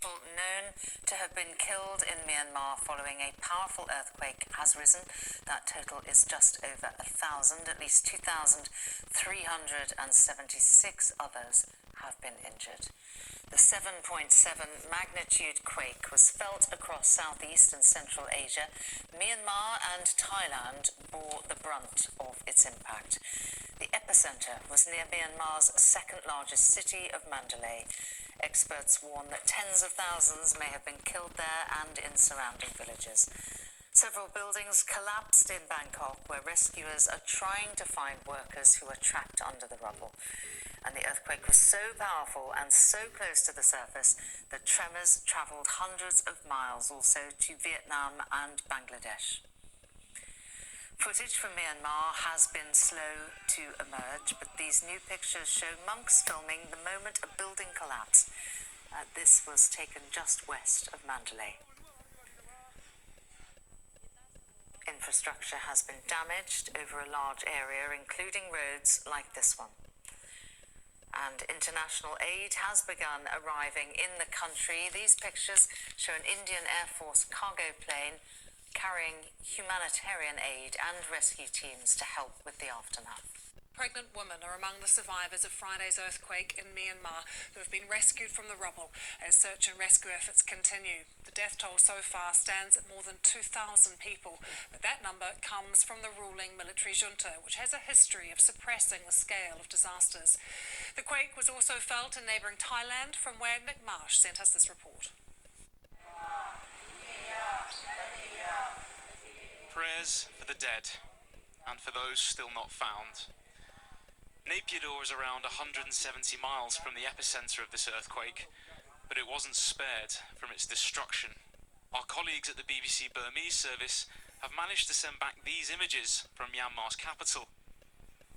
people known to have been killed in Myanmar following a powerful earthquake has risen. That total is just over 1,000. At least 2,376 others have been injured. The 7.7 magnitude quake was felt across Southeast and Central Asia. Myanmar and Thailand bore the brunt of its impact. The epicenter was near Myanmar's second largest city of Mandalay. Experts warn that tens of thousands may have been killed there and in surrounding villages. Several buildings collapsed in Bangkok, where rescuers are trying to find workers who are trapped under the rubble. And the earthquake was so powerful and so close to the surface that tremors travelled hundreds of miles also to Vietnam and Bangladesh. Footage from Myanmar has been slow to emerge, but these new pictures show monks filming the moment a building collapsed. This was taken just west of Mandalay. Infrastructure has been damaged over a large area, including roads like this one. And international aid has begun arriving in the country. These pictures show an Indian Air Force cargo plane carrying humanitarian aid and rescue teams to help with the aftermath. Pregnant women are among the survivors of Friday's earthquake in Myanmar who have been rescued from the rubble as search and rescue efforts continue. The death toll so far stands at more than 2,000 people, but that number comes from the ruling military junta, which has a history of suppressing the scale of disasters. The quake was also felt in neighbouring Thailand, from where Nick Marsh sent us this report. Prayers for the dead and for those still not found. Naypyidaw is around 170 miles from the epicenter of this earthquake, but it wasn't spared from its destruction. Our colleagues at the BBC Burmese service have managed to send back these images from Myanmar's capital.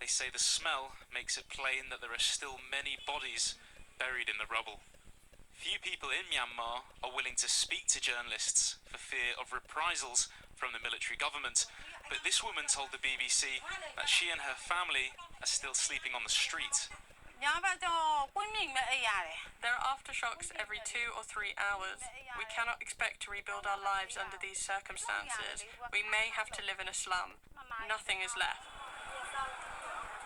They say the smell makes it plain that there are still many bodies buried in the rubble. Few people in Myanmar are willing to speak to journalists for fear of reprisals from the military government, but this woman told the BBC that she and her family are still sleeping on the street. There are aftershocks every 2 or 3 hours. We cannot expect to rebuild our lives under these circumstances. We may have to live in a slum. Nothing is left.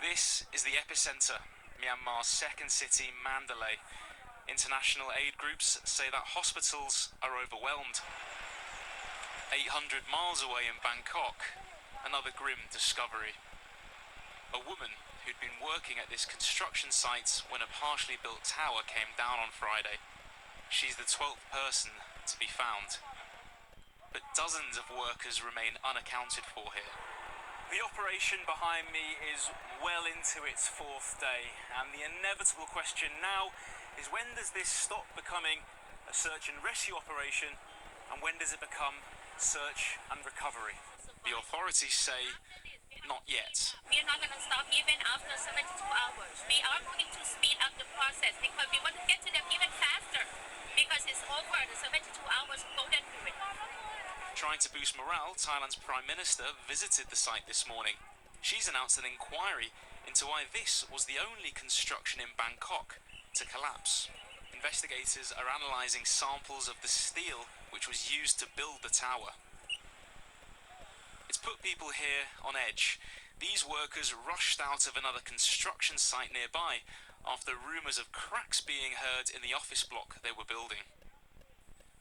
This is the epicenter, Myanmar's second city, Mandalay. International aid groups say that hospitals are overwhelmed. 800 miles away in Bangkok, another grim discovery. A woman who'd been working at this construction site when a partially built tower came down on Friday. She's the 12th person to be found. But dozens of workers remain unaccounted for here. The operation behind me is well into its 4th day, and the inevitable question now is, when does this stop becoming a search and rescue operation, and when does it become search and recovery? The authorities say not yet. We are not going to stop even after 72 hours. We are going to speed up the process because we want to get to them even faster, because it's over the 72 hours golden period. Trying to boost morale, Thailand's Prime Minister visited the site this morning. She's announced an inquiry into why this was the only construction in Bangkok to collapse. Investigators are analysing samples of the steel which was used to build the tower. It's put people here on edge. These workers rushed out of another construction site nearby after rumours of cracks being heard in the office block they were building.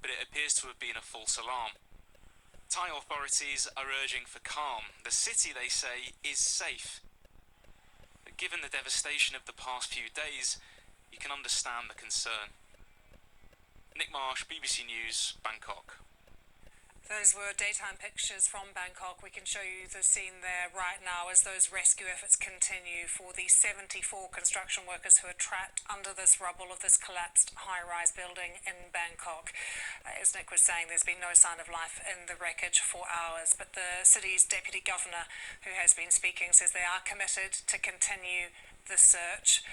But it appears to have been a false alarm. Thai authorities are urging for calm. The city, they say, is safe. But given the devastation of the past few days, you can understand the concern. Nick Marsh, BBC News, Bangkok. Those were daytime pictures from Bangkok. We can show you the scene there right now as those rescue efforts continue for the 74 construction workers who are trapped under this rubble of this collapsed high-rise building in Bangkok. As Nick was saying, there's been no sign of life in the wreckage for hours, but the city's deputy governor, who has been speaking, says they are committed to continue the search.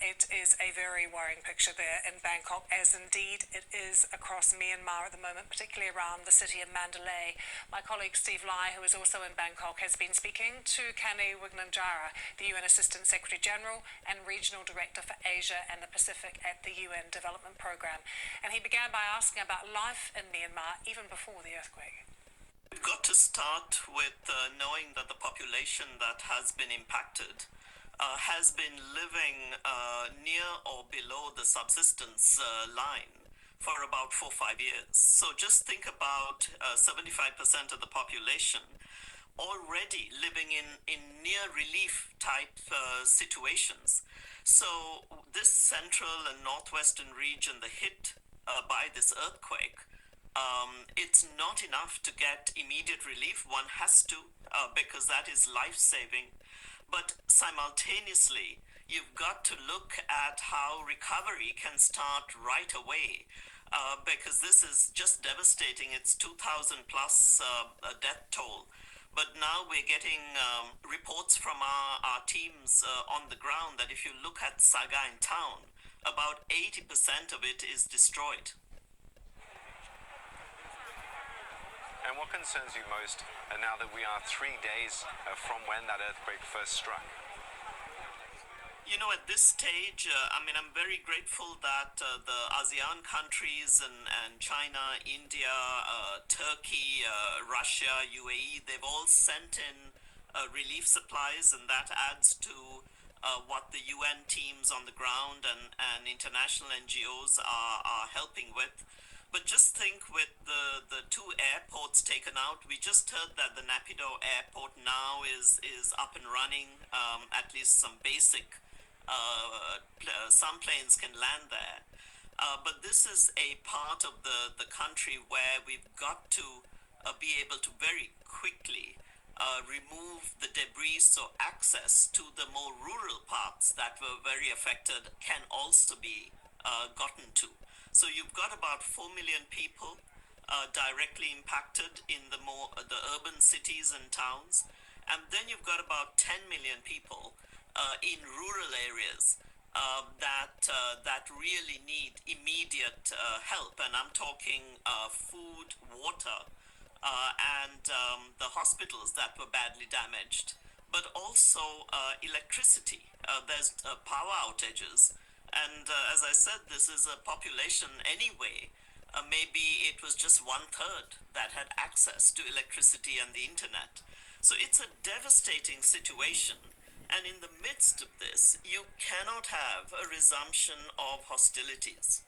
It is a very worrying picture there in Bangkok, as indeed it is across Myanmar at the moment, particularly around the city of Mandalay. My colleague Steve Lai, who is also in Bangkok, has been speaking to Kani Wignanjara, the UN Assistant Secretary General and Regional Director for Asia and the Pacific at the UN Development Programme. And he began by asking about life in Myanmar even before the earthquake. We've got to start with knowing that the population that has been impacted has been living near or below the subsistence line for about 4 or 5 years. So just think about 75% of the population already living in near relief type situations. So this central and northwestern region, the hit by this earthquake, it's not enough to get immediate relief. One has to, because that is life-saving. But simultaneously, you've got to look at how recovery can start right away, because this is just devastating. It's 2,000 plus death toll. But now we're getting reports from our teams on the ground that if you look at Sagaing town, about 80% of it is destroyed. And what concerns you most now that we are 3 days from when that earthquake first struck? You know, at this stage, I'm very grateful that the ASEAN countries and China, India, Turkey, Russia, UAE, they've all sent in relief supplies, and that adds to what the UN teams on the ground and international NGOs are helping with. But just think, with the 2 airports taken out, we just heard that the Naypyidaw airport now is up and running, at least some basic, some planes can land there. But this is a part of the country where we've got to be able to very quickly remove the debris, so access to the more rural parts that were very affected can also be gotten to. So you've got about 4 million people directly impacted in the urban cities and towns, and then you've got about 10 million people in rural areas that really need immediate help, and I'm talking food, water, and the hospitals that were badly damaged, but also electricity. There's power outages. And as I said, this is a population anyway. Maybe it was just 1/3 that had access to electricity and the internet. So it's a devastating situation. And in the midst of this, you cannot have a resumption of hostilities.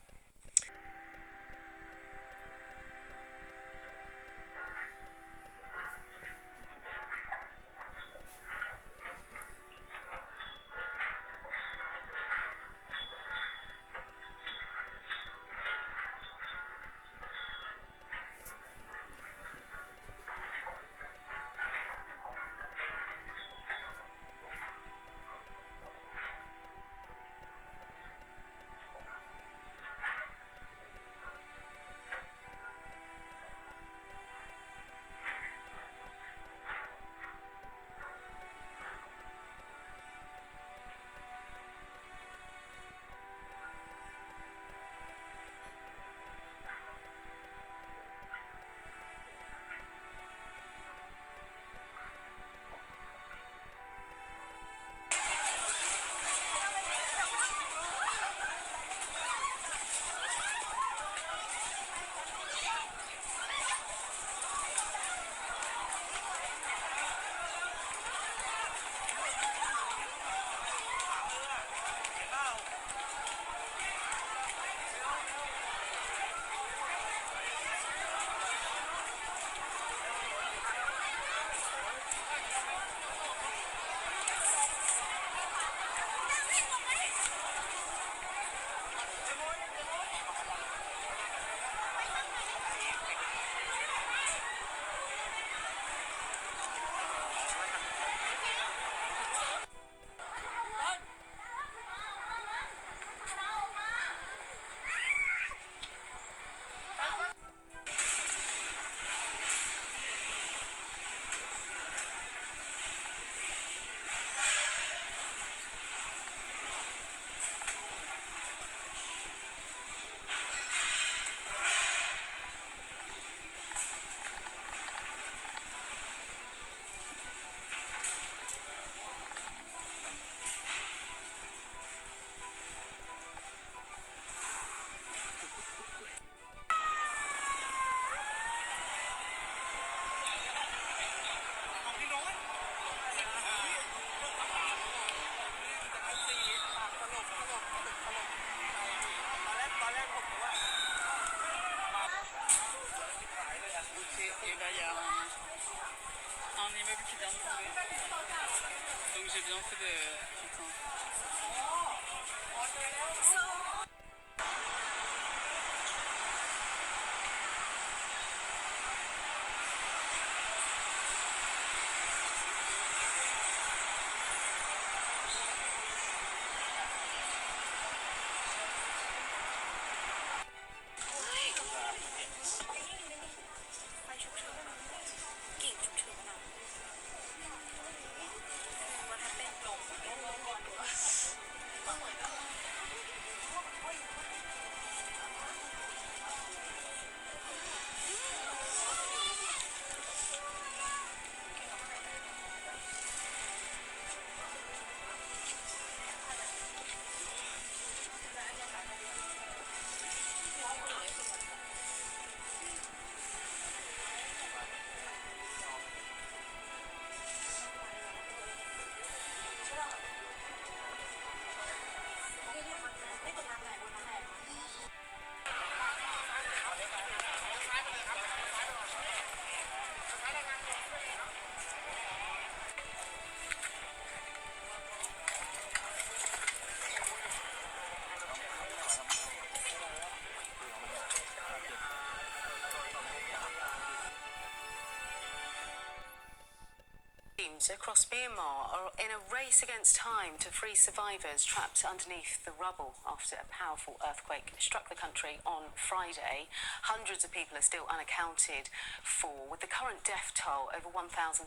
teams across Myanmar are in a race against time to free survivors trapped underneath the rubble after a powerful earthquake struck the country on Friday. Hundreds of people are still unaccounted for, with the current death toll over 1,700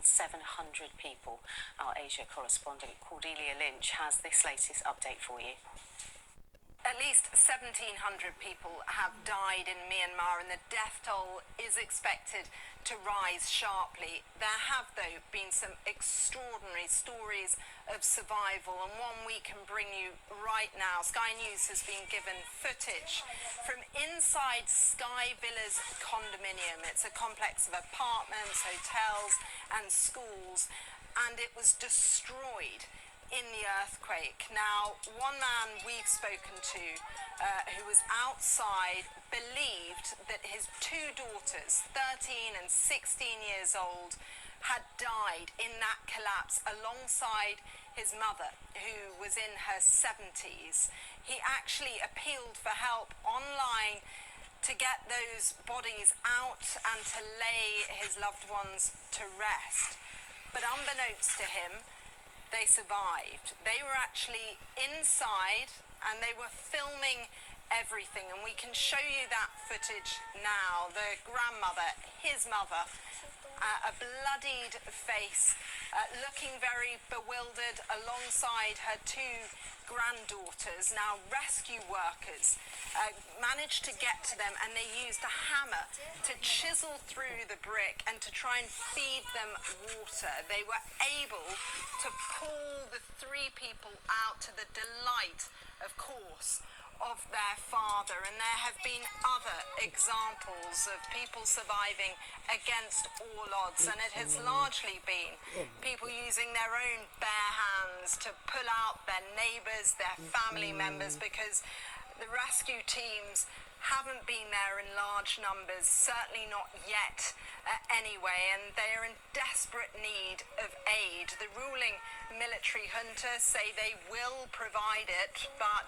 people. Our Asia correspondent Cordelia Lynch has this latest update for you. At least 1,700 people have died in Myanmar, and the death toll is expected to rise sharply. There have, though, been some extraordinary stories of survival, and one we can bring you right now. Sky News has been given footage from inside Sky Villas condominium. It's a complex of apartments, hotels and schools, and it was destroyed in the earthquake. Now, one man we've spoken to who was outside believed that his two daughters, 13 and 16 years old, had died in that collapse alongside his mother, who was in her 70s. He actually appealed for help online to get those bodies out and to lay his loved ones to rest. But unbeknownst to him, they survived. They were actually inside and they were filming everything, and we can show you that footage now. The grandmother, his mother, a bloodied face, looking very bewildered alongside her two granddaughters. Now, rescue workers managed to get to them, and they used a hammer to chisel through the brick and to try and feed them water. They were able to pull the three people out, to the delight, of course, of their father. And there have been other examples of people surviving against all odds, and it has largely been people using their own bare hands to pull out their neighbours, their family members, because the rescue teams haven't been there in large numbers, certainly not yet anyway, and they are in desperate need of aid. The ruling military junta say they will provide it, but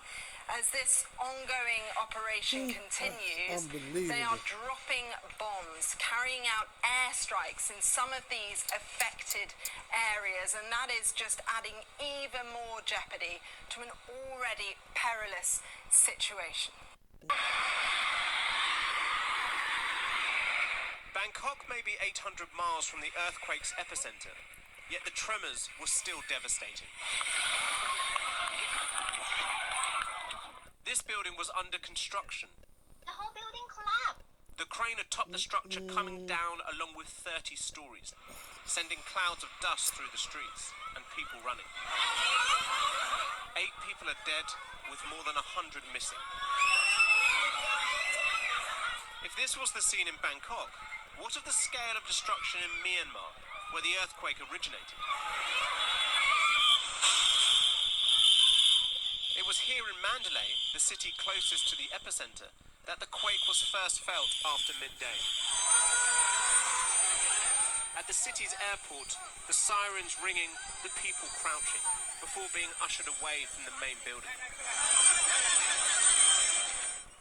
as this ongoing operation continues, they are dropping bombs, carrying out airstrikes in some of these affected areas, and that is just adding even more jeopardy to an already perilous situation. Bangkok may be 800 miles from the earthquake's epicenter, yet the tremors were still devastating. This building was under construction. The whole building collapsed. The crane atop the structure coming down along with 30 stories, sending clouds of dust through the streets and people running. 8 people are dead, with more than 100 missing. If this was the scene in Bangkok, what of the scale of destruction in Myanmar, where the earthquake originated? It was here in Mandalay, the city closest to the epicenter, that the quake was first felt after midday. At the city's airport, the sirens ringing, the people crouching, before being ushered away from the main building.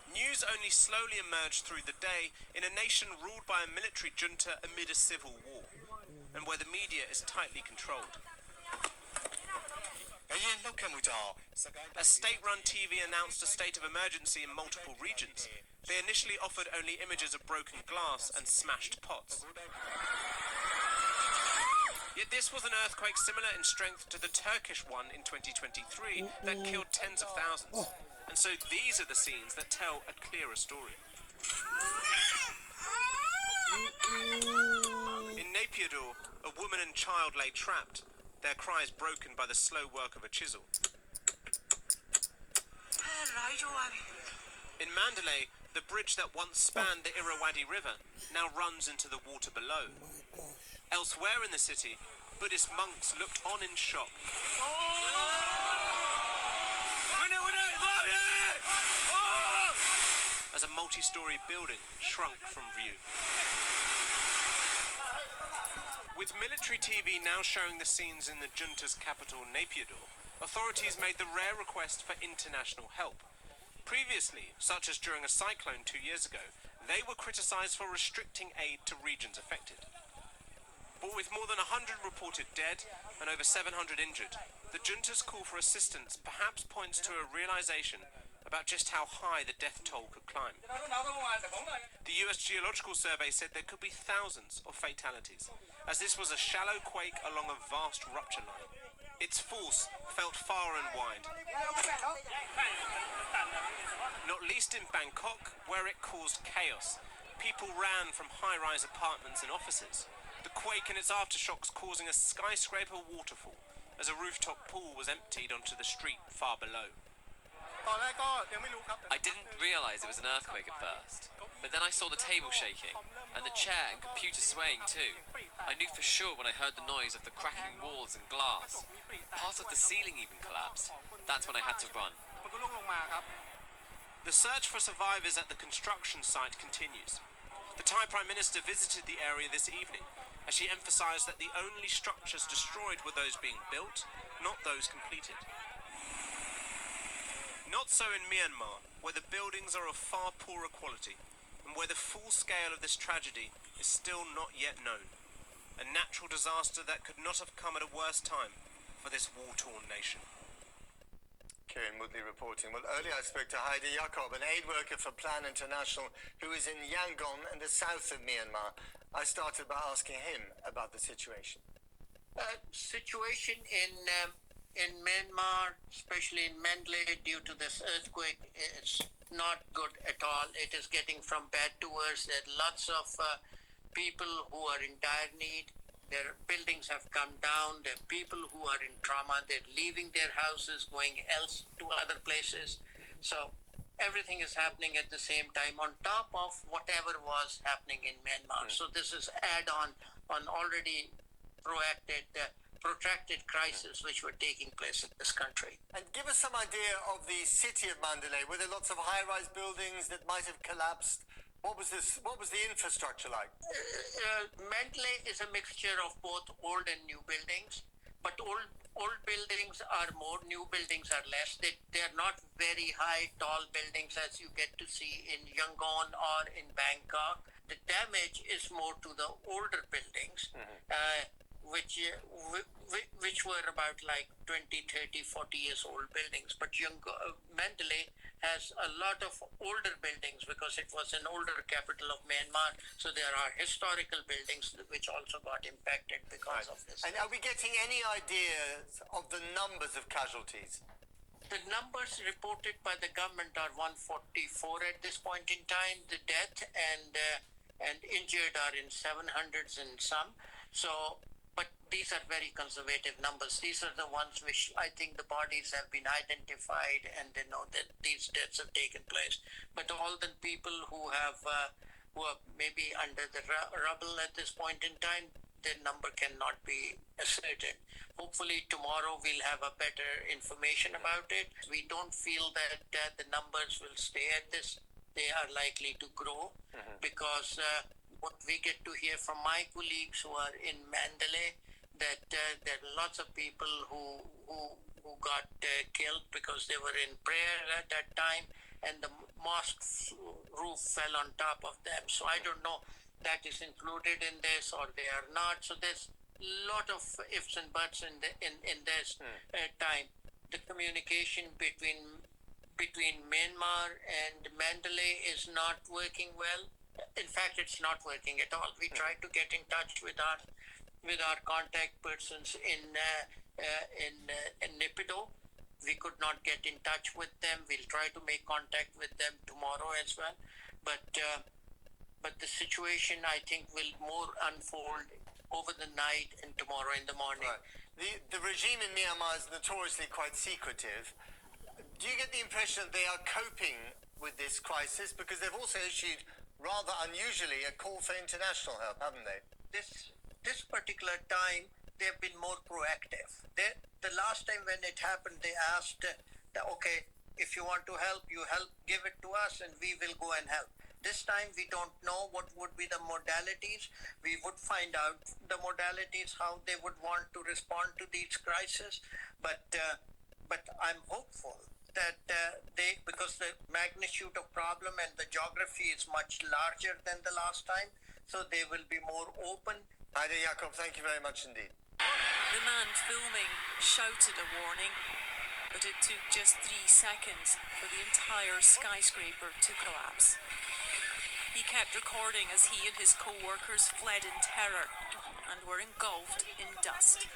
News only slowly emerged through the day in a nation ruled by a military junta amid a civil war, and where the media is tightly controlled. As state-run TV announced a state of emergency in multiple regions, they initially offered only images of broken glass and smashed pots. Yet this was an earthquake similar in strength to the Turkish one in 2023 that killed tens of thousands. And so these are the scenes that tell a clearer story. In Naypyidaw, a woman and child lay trapped, their cries broken by the slow work of a chisel. In Mandalay, the bridge that once spanned the Irrawaddy River now runs into the water below. Elsewhere in the city, Buddhist monks looked on in shock. As a multi-story building shrunk from view. With military TV now showing the scenes in the junta's capital, Naypyidaw, authorities made the rare request for international help. Previously, such as during a cyclone 2 years ago, they were criticised for restricting aid to regions affected. But with more than 100 reported dead and over 700 injured, the junta's call for assistance perhaps points to a realization about just how high the death toll could climb. The US Geological Survey said there could be thousands of fatalities, as this was a shallow quake along a vast rupture line. Its force felt far and wide, not least in Bangkok, where it caused chaos. People ran from high-rise apartments and offices. The quake and its aftershocks causing a skyscraper waterfall as a rooftop pool was emptied onto the street far below. I didn't realise it was an earthquake at first, but then I saw the table shaking, and the chair and computer swaying too. I knew for sure when I heard the noise of the cracking walls and glass. Part of the ceiling even collapsed. That's when I had to run. The search for survivors at the construction site continues. The Thai Prime Minister visited the area this evening, as she emphasised that the only structures destroyed were those being built, not those completed. Not so in Myanmar, where the buildings are of far poorer quality, and where the full scale of this tragedy is still not yet known. A natural disaster that could not have come at a worse time for this war-torn nation. Kieran Woodley reporting. Well, earlier I spoke to Heidi Jakob, an aid worker for Plan International who is in Yangon in the south of Myanmar. I started by asking him about the situation. Situation in Myanmar, especially in Mandalay, due to this earthquake, is not good at all. It is getting from bad to worse. There are lots of people who are in dire need. Their buildings have come down. There are people who are in trauma. They're leaving their houses, going else to other places. So everything is happening at the same time on top of whatever was happening in Myanmar. So this is add-on on already protracted crisis which were taking place in this country. And give us some idea of the city of Mandalay. Were there lots of high-rise buildings that might have collapsed? What was the infrastructure like? Mandalay is a mixture of both old and new buildings, but old buildings are more, new buildings are less. They are not very high, tall buildings as you get to see in Yangon or in Bangkok. The damage is more to the older buildings, which were about like 20, 30, 40 years old buildings. But Mandalay has a lot of older buildings because it was an older capital of Myanmar. So there are historical buildings which also got impacted because of this. And are we getting any ideas of the numbers of casualties? The numbers reported by the government are 144 at this point in time. The death and injured are in 700s and some. So, but these are very conservative numbers. These are the ones which I think the bodies have been identified and they know that these deaths have taken place. But all the people who are maybe under the rubble at this point in time, their number cannot be ascertained. Hopefully tomorrow we'll have a better information about it. We don't feel that the numbers will stay at this. They are likely to grow because what we get to hear from my colleagues who are in Mandalay, that there are lots of people who got killed because they were in prayer at that time, and the mosque roof fell on top of them. So I don't know that is included in this or they are not. So there's a lot of ifs and buts in this time. The communication between Myanmar and Mandalay is not working well. In fact, it's not working at all. We tried to get in touch with our contact persons in Naypyidaw. We could not get in touch with them. We'll try to make contact with them tomorrow as well. But the situation, I think, will more unfold over the night and tomorrow in the morning. Right. The regime in Myanmar is notoriously quite secretive. Do you get the impression that they are coping with this crisis? Because they've also issued, rather unusually, a call for international help, haven't they? This particular time, they've been more proactive. The last time when it happened, they asked, okay, if you want to help, give it to us and we will go and help. This time we don't know what would be the modalities. We would find out the modalities, how they would want to respond to these crises. But I'm hopeful that because the magnitude of problem and the geography is much larger than the last time, so they will be more open Heidi Jakob, thank you very much indeed. The man filming shouted a warning, but it took just 3 seconds for the entire skyscraper to collapse. He kept recording as he and his co-workers fled in terror and were engulfed in dust.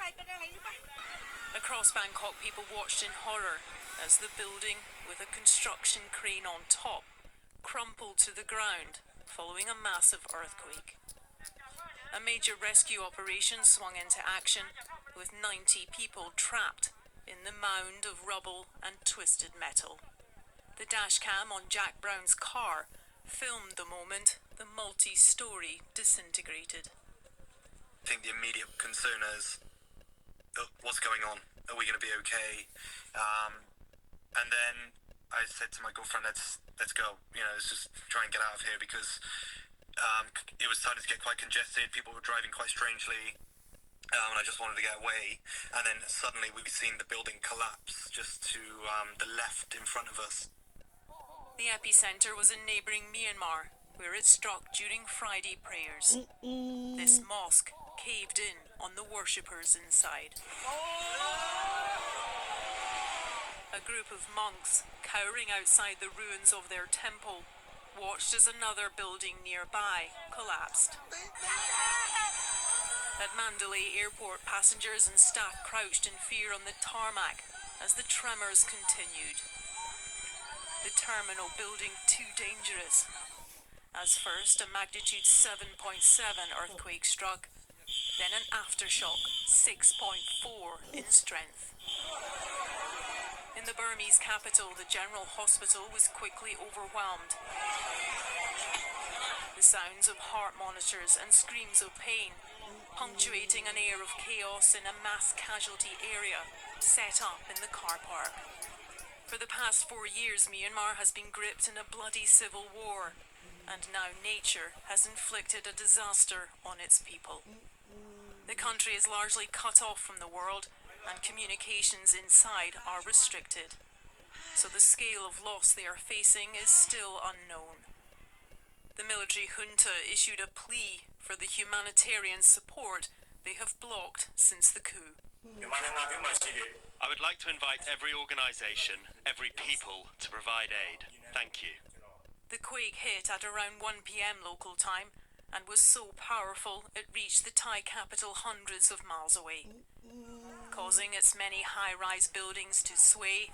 Across Bangkok, people watched in horror as the building, with a construction crane on top, crumpled to the ground following a massive earthquake. A major rescue operation swung into action, with 90 people trapped in the mound of rubble and twisted metal. The dashcam on Jack Brown's car filmed the moment the multi-story disintegrated. I think the immediate concern is, what's going on? Are we going to be okay? And then I said to my girlfriend, let's go. Let's just try and get out of here, because it was starting to get quite congested. People were driving quite strangely, and I just wanted to get away. And then suddenly we've seen the building collapse just to the left in front of us. The epicenter was in neighbouring Myanmar, where it struck during Friday prayers. This mosque caved in on the worshippers inside. A group of monks, cowering outside the ruins of their temple, watched as another building nearby collapsed. At Mandalay airport, passengers and staff crouched in fear on the tarmac as the tremors continued. The terminal building too dangerous, as first a magnitude 7.7 earthquake struck, then an aftershock 6.4 in strength. In the Burmese capital, the general hospital was quickly overwhelmed. The sounds of heart monitors and screams of pain, punctuating an air of chaos in a mass casualty area set up in the car park. For the past 4 years, Myanmar has been gripped in a bloody civil war, and now nature has inflicted a disaster on its people. The country is largely cut off from the world, and communications inside are restricted. So the scale of loss they are facing is still unknown. The military junta issued a plea for the humanitarian support they have blocked since the coup. I would like to invite every organisation, every people, to provide aid. Thank you. The quake hit at around 1 p.m. local time and was so powerful it reached the Thai capital hundreds of miles away, causing its many high-rise buildings to sway,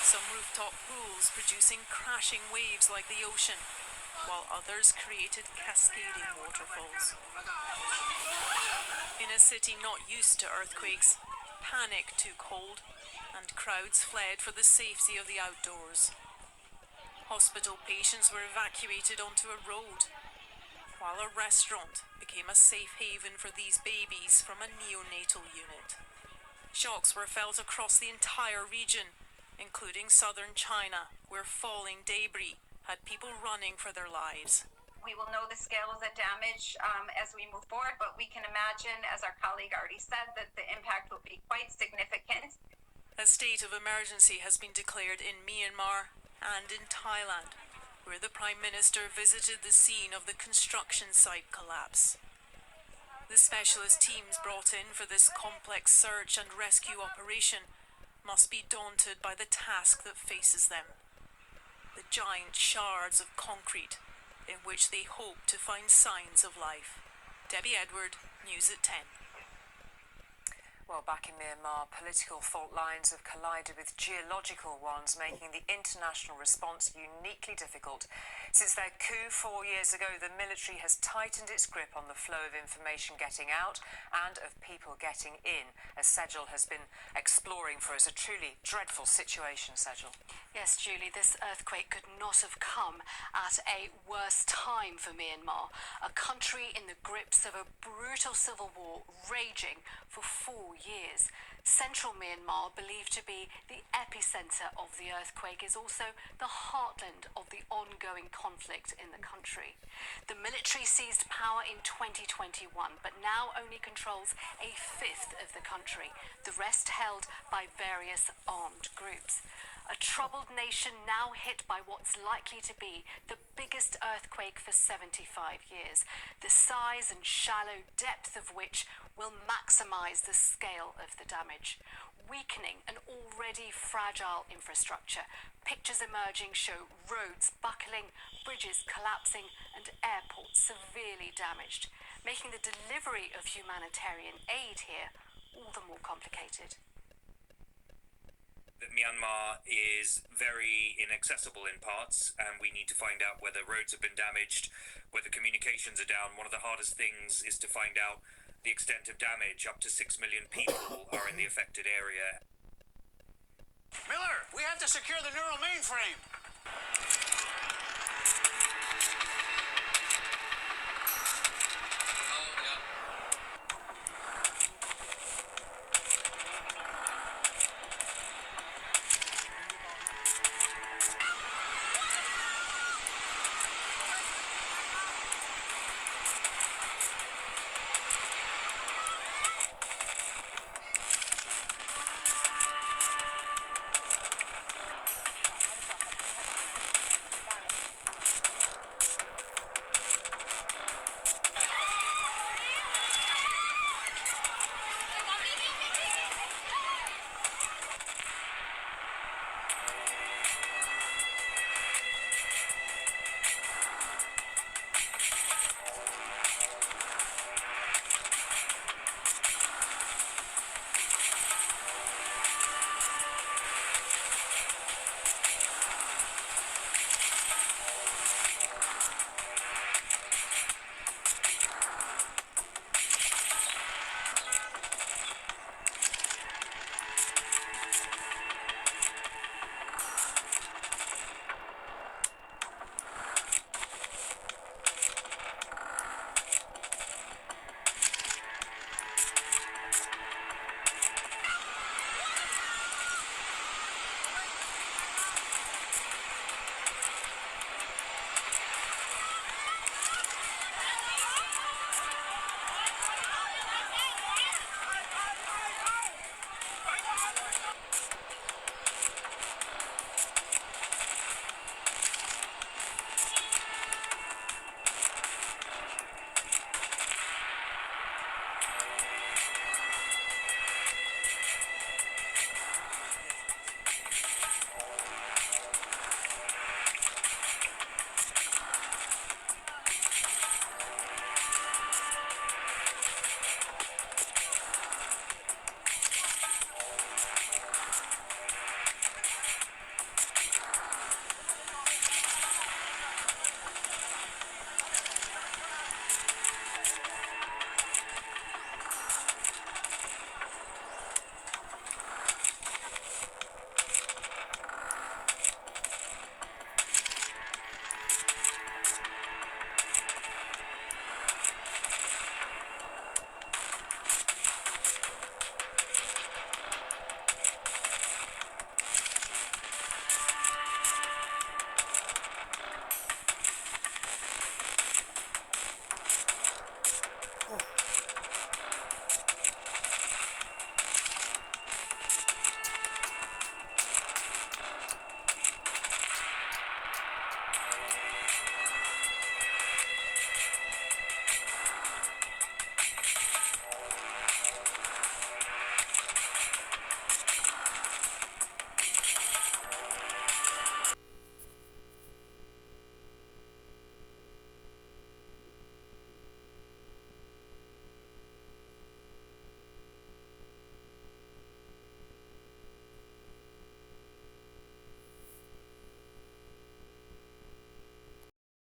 some rooftop pools producing crashing waves like the ocean, while others created cascading waterfalls. In a city not used to earthquakes, panic took hold, and crowds fled for the safety of the outdoors. Hospital patients were evacuated onto a road, while a restaurant became a safe haven for these babies from a neonatal unit. Shocks were felt across the entire region, including southern China, where falling debris had people running for their lives. We will know the scale of the damage as we move forward, but we can imagine, as our colleague already said, that the impact will be quite significant. A state of emergency has been declared in Myanmar and in Thailand, where the Prime Minister visited the scene of the construction site collapse. The specialist teams brought in for this complex search and rescue operation must be daunted by the task that faces them. The giant shards of concrete in which they hope to find signs of life. Debbie Edward, News at 10. Well, back in Myanmar, political fault lines have collided with geological ones, making the international response uniquely difficult. Since their coup 4 years ago, the military has tightened its grip on the flow of information getting out and of people getting in, as Sejal has been exploring for us. A truly dreadful situation, Sejal. Yes, Julie, this earthquake could not have come at a worse time for Myanmar, a country in the grips of a brutal civil war raging for 4 years. Central Myanmar, believed to be the epicenter of the earthquake, is also the heartland of the ongoing conflict in the country. The military seized power in 2021, but now only controls a fifth of the country, the rest held by various armed groups. A troubled nation now hit by what's likely to be the biggest earthquake for 75 years, the size and shallow depth of which will maximise the scale of the damage, weakening an already fragile infrastructure. Pictures emerging show roads buckling, bridges collapsing, and airports severely damaged, making the delivery of humanitarian aid here all the more complicated. That Myanmar is very inaccessible in parts, and we need to find out whether roads have been damaged, whether communications are down. One of the hardest things is to find out the extent of damage. Up to 6 million people are in the affected area. Miller, we have to secure the neural mainframe.